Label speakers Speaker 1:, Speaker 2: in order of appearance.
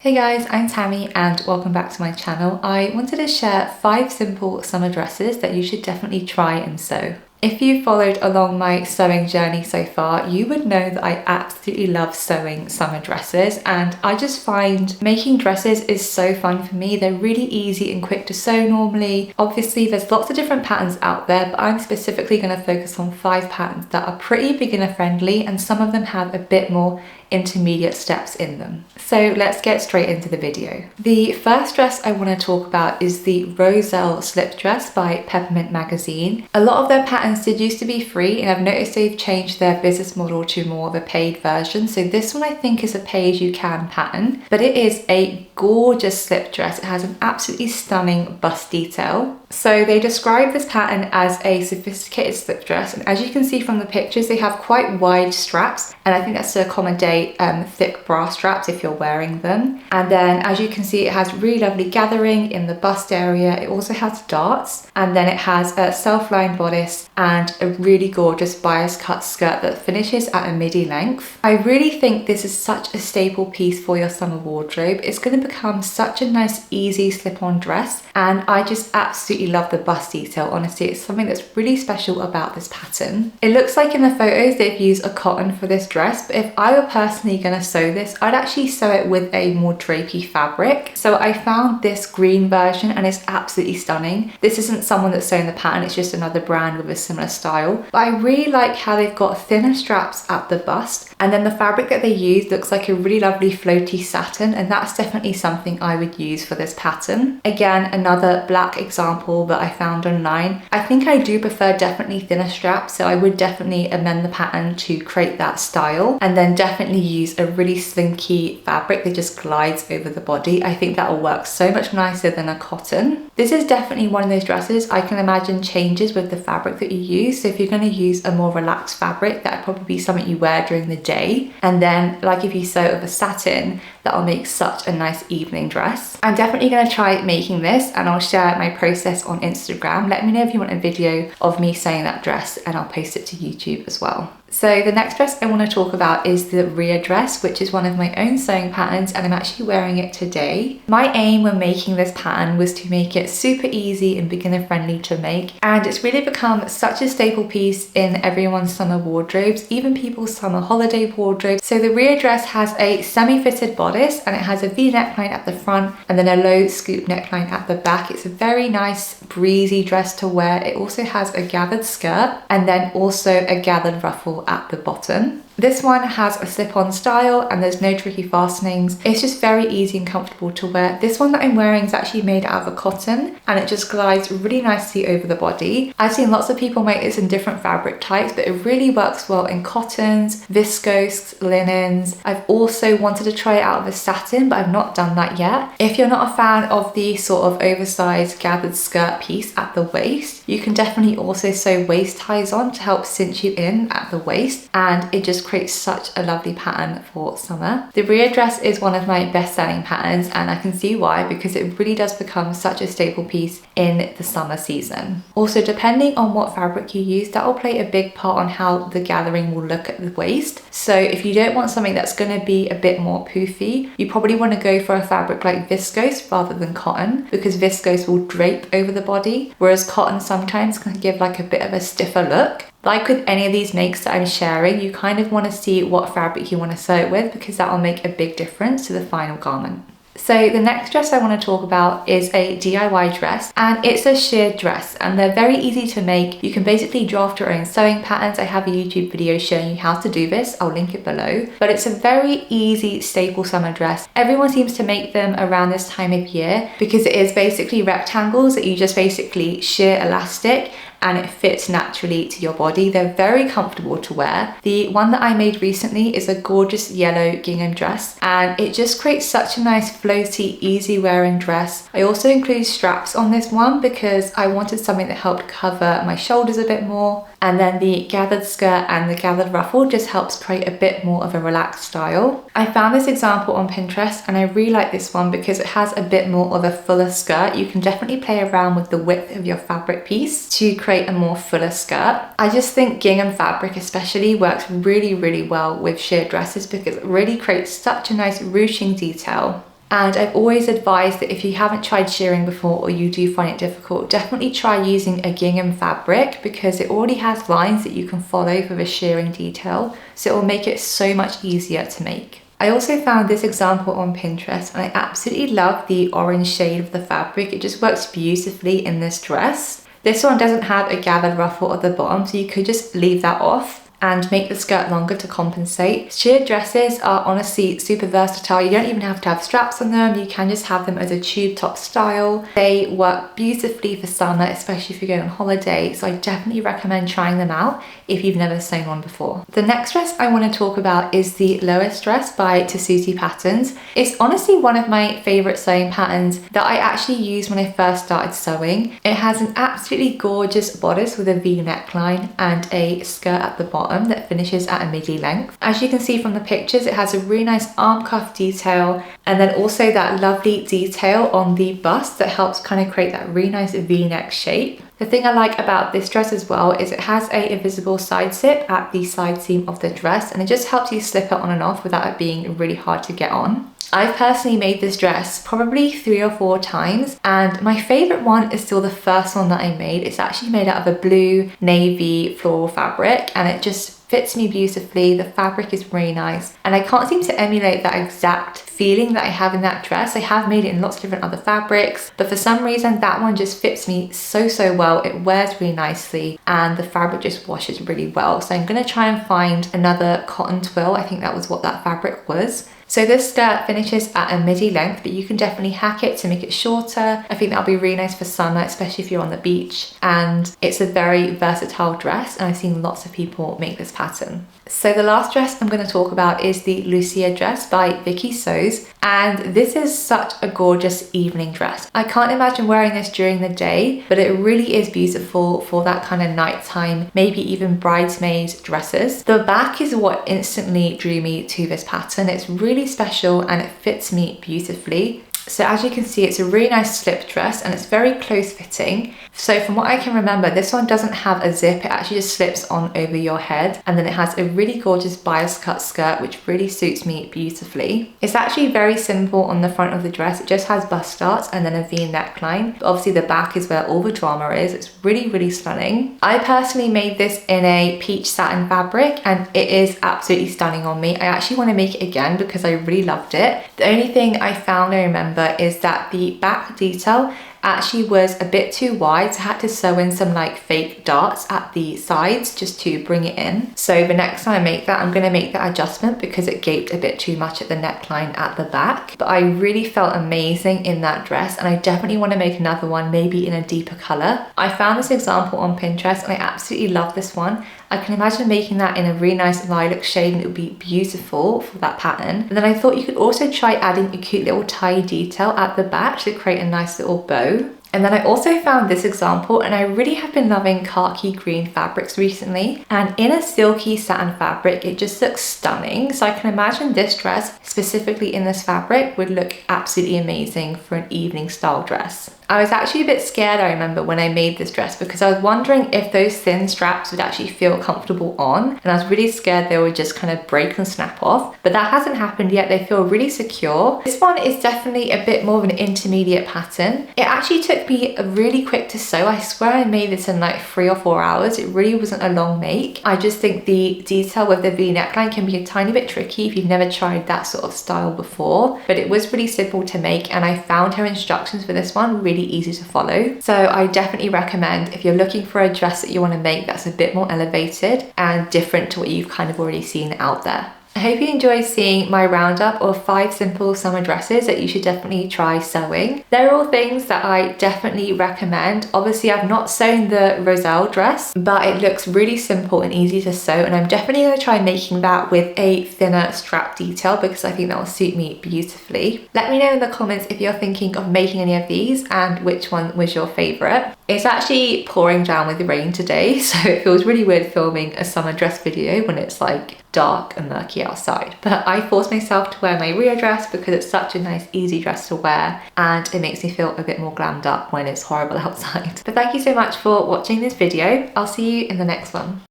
Speaker 1: Hey guys, I'm Tammy and welcome back to my channel. I wanted to share 5 simple summer dresses that you should definitely try and sew. If you followed along my sewing journey so far, you would know that I absolutely love sewing summer dresses, and I just find making dresses is so fun for me. They're really easy and quick to sew normally. Obviously, there's lots of different patterns out there, but I'm specifically going to focus on 5 patterns that are pretty beginner friendly, and some of them have a bit more intermediate steps in them. So let's get straight into the video. The first dress I want to talk about is the Rozelle slip dress by Peppermint magazine. A lot of their patterns did used to be free, and I've noticed they've changed their business model to more of a paid version. So this one I think is a pay as you can pattern, but it is a gorgeous slip dress. It has an absolutely stunning bust detail. So they describe this pattern as a sophisticated slip dress, and as you can see from the pictures, they have quite wide straps, and I think that's to accommodate thick bra straps if you're wearing them. And then as you can see, it has really lovely gathering in the bust area. It also has darts, and then it has a self-lined bodice and a really gorgeous bias cut skirt that finishes at a midi length. I really think this is such a staple piece for your summer wardrobe. It's going to become such a nice easy slip-on dress, and I just absolutely love the bust detail. Honestly, it's something that's really special about this pattern. It looks like in the photos they've used a cotton for this dress, but if I were personally going to sew this, I'd actually sew it with a more drapey fabric. So I found this green version and it's absolutely stunning. This isn't someone that's sewn the pattern, it's just another brand with a similar style. But I really like how they've got thinner straps at the bust, and then the fabric that they use looks like a really lovely floaty satin, and that's definitely something I would use for this pattern. Again, another black example that I found online. I think I do prefer definitely thinner straps, so I would definitely amend the pattern to create that style, and then definitely use a really slinky fabric that just glides over the body. I think that will work so much nicer than a cotton. This is definitely one of those dresses I can imagine changes with the fabric that you use. So if you're going to use a more relaxed fabric, that'd probably be something you wear during the day, and then like if you sew it with a satin, that'll make such a nice evening dress. I'm definitely going to try making this, and I'll share my process on Instagram. Let me know if you want a video of me sewing that dress, and I'll post it to YouTube as well. So the next dress I want to talk about is the Rhea Dress, which is one of my own sewing patterns, and I'm actually wearing it today. My aim when making this pattern was to make it super easy and beginner friendly to make, and it's really become such a staple piece in everyone's summer wardrobes, even people's summer holiday wardrobes. So the Rhea Dress has a semi-fitted bodice, and it has a V neckline at the front and then a low scoop neckline at the back. It's a very nice breezy dress to wear. It also has a gathered skirt and then also a gathered ruffle at the bottom. This one has a slip-on style and there's no tricky fastenings. It's just very easy and comfortable to wear. This one that I'm wearing is actually made out of a cotton, and it just glides really nicely over the body. I've seen lots of people make this in different fabric types, but it really works well in cottons, viscose, linens. I've also wanted to try it out of a satin, but I've not done that yet. If you're not a fan of the sort of oversized gathered skirt piece at the waist, you can definitely also sew waist ties on to help cinch you in at the waist, and it just creates such a lovely pattern for summer. The Rhea dress is one of my best-selling patterns, and I can see why, because it really does become such a staple piece in the summer season. Also, depending on what fabric you use, that will play a big part on how the gathering will look at the waist. So if you don't want something that's going to be a bit more poofy, you probably want to go for a fabric like viscose rather than cotton, because viscose will drape over the body, whereas cotton sometimes can give like a bit of a stiffer look. Like with any of these makes that I'm sharing, you kind of want to see what fabric you want to sew it with, because that will make a big difference to the final garment. So the next dress I want to talk about is a DIY dress, and it's a sheared dress, and they're very easy to make. You can basically draft your own sewing patterns. I have a YouTube video showing you how to do this. I'll link it below. But it's a very easy staple summer dress. Everyone seems to make them around this time of year because it is basically rectangles that you just basically shear elastic, and it fits naturally to your body. They're very comfortable to wear. The one that I made recently is a gorgeous yellow gingham dress, and it just creates such a nice floaty, easy wearing dress. I also include straps on this one because I wanted something that helped cover my shoulders a bit more, and then the gathered skirt and the gathered ruffle just helps create a bit more of a relaxed style. I found this example on Pinterest, and I really like this one because it has a bit more of a fuller skirt. You can definitely play around with the width of your fabric piece to create a more fuller skirt. I just think gingham fabric especially works really well with sheared dresses because it really creates such a nice ruching detail. And I've always advised that if you haven't tried shearing before or you do find it difficult, definitely try using a gingham fabric because it already has lines that you can follow for the shearing detail, so it will make it so much easier to make. I also found this example on Pinterest and I absolutely love the orange shade of the fabric. It just works beautifully in this dress. This one doesn't have a gathered ruffle at the bottom, so you could just leave that off and make the skirt longer to compensate. Shirred dresses are honestly super versatile. You don't even have to have straps on them. You can just have them as a tube top style. They work beautifully for summer, especially if you're going on holiday. So I definitely recommend trying them out if you've never sewn one before. The next dress I want to talk about is the Lois Dress by Tessuti Patterns. It's honestly one of my favorite sewing patterns that I actually used when I first started sewing. It has an absolutely gorgeous bodice with a V neckline and a skirt at the bottom that finishes at a midi length. As you can see from the pictures, it has a really nice arm cuff detail and then also that lovely detail on the bust that helps kind of create that really nice V-neck shape. The thing I like about this dress as well is it has a visible side zip at the side seam of the dress, and it just helps you slip it on and off without it being really hard to get on. I've personally made this dress probably 3 or 4 times, and my favorite one is still the first one that I made. It's actually made out of a blue navy floral fabric and it just fits me beautifully. The fabric is really nice and I can't seem to emulate that exact feeling that I have in that dress. I have made it in lots of different other fabrics, but for some reason that one just fits me so well. It wears really nicely and the fabric just washes really well. So I'm going to try and find another cotton twill. I think that was what that fabric was. So this skirt finishes at a midi length, but you can definitely hack it to make it shorter. I think that'll be really nice for summer, especially if you're on the beach. And it's a very versatile dress and I've seen lots of people make this pattern. So the last dress I'm going to talk about is the Lucia Dress by Vicky Sews, and this is such a gorgeous evening dress. I can't imagine wearing this during the day, but it really is beautiful for that kind of nighttime, maybe even bridesmaid dresses. The back is what instantly drew me to this pattern. It's really special and it fits me beautifully. So as you can see, it's a really nice slip dress and it's very close fitting. So from what I can remember, this one doesn't have a zip. It actually just slips on over your head. And then it has a really gorgeous bias cut skirt, which really suits me beautifully. It's actually very simple on the front of the dress. It just has bust darts and then a V neckline. But obviously the back is where all the drama is. It's really stunning. I personally made this in a peach satin fabric and it is absolutely stunning on me. I actually want to make it again because I really loved it. The only thing I found, I remember, is that the back detail actually was a bit too wide, so I had to sew in some like fake darts at the sides just to bring it in. So the next time I make that, I'm going to make that adjustment because it gaped a bit too much at the neckline at the back. But I really felt amazing in that dress and I definitely want to make another one, maybe in a deeper colour. I found this example on Pinterest and I absolutely love this one. I can imagine making that in a really nice lilac shade and it would be beautiful for that pattern. And then I thought you could also try adding a cute little tie detail at the back to create a nice little bow. And then I also found this example, and I really have been loving khaki green fabrics recently, and in a silky satin fabric it just looks stunning. So I can imagine this dress specifically in this fabric would look absolutely amazing for an evening style dress. I was actually a bit scared, I remember, when I made this dress because I was wondering if those thin straps would actually feel comfortable on, and I was really scared they would just kind of break and snap off, but that hasn't happened yet. They feel really secure. This one is definitely a bit more of an intermediate pattern. It actually took me really quick to sew. I swear I made this in like 3 or 4 hours. It really wasn't a long make. I just think the detail with the V neckline can be a tiny bit tricky if you've never tried that sort of style before, but it was really simple to make and I found her instructions for this one really easy to follow. So I definitely recommend if you're looking for a dress that you want to make that's a bit more elevated and different to what you've kind of already seen out there. I hope you enjoyed seeing my roundup of 5 simple summer dresses that you should definitely try sewing. They're all things that I definitely recommend. Obviously I've not sewn the Rozelle dress, but it looks really simple and easy to sew, and I'm definitely going to try making that with a thinner strap detail because I think that will suit me beautifully. Let me know in the comments if you're thinking of making any of these and which one was your favourite. It's actually pouring down with the rain today, so it feels really weird filming a summer dress video when it's like dark and murky outside, but I forced myself to wear my Rhea dress because it's such a nice easy dress to wear and it makes me feel a bit more glammed up when it's horrible outside. But thank you so much for watching this video. I'll see you in the next one.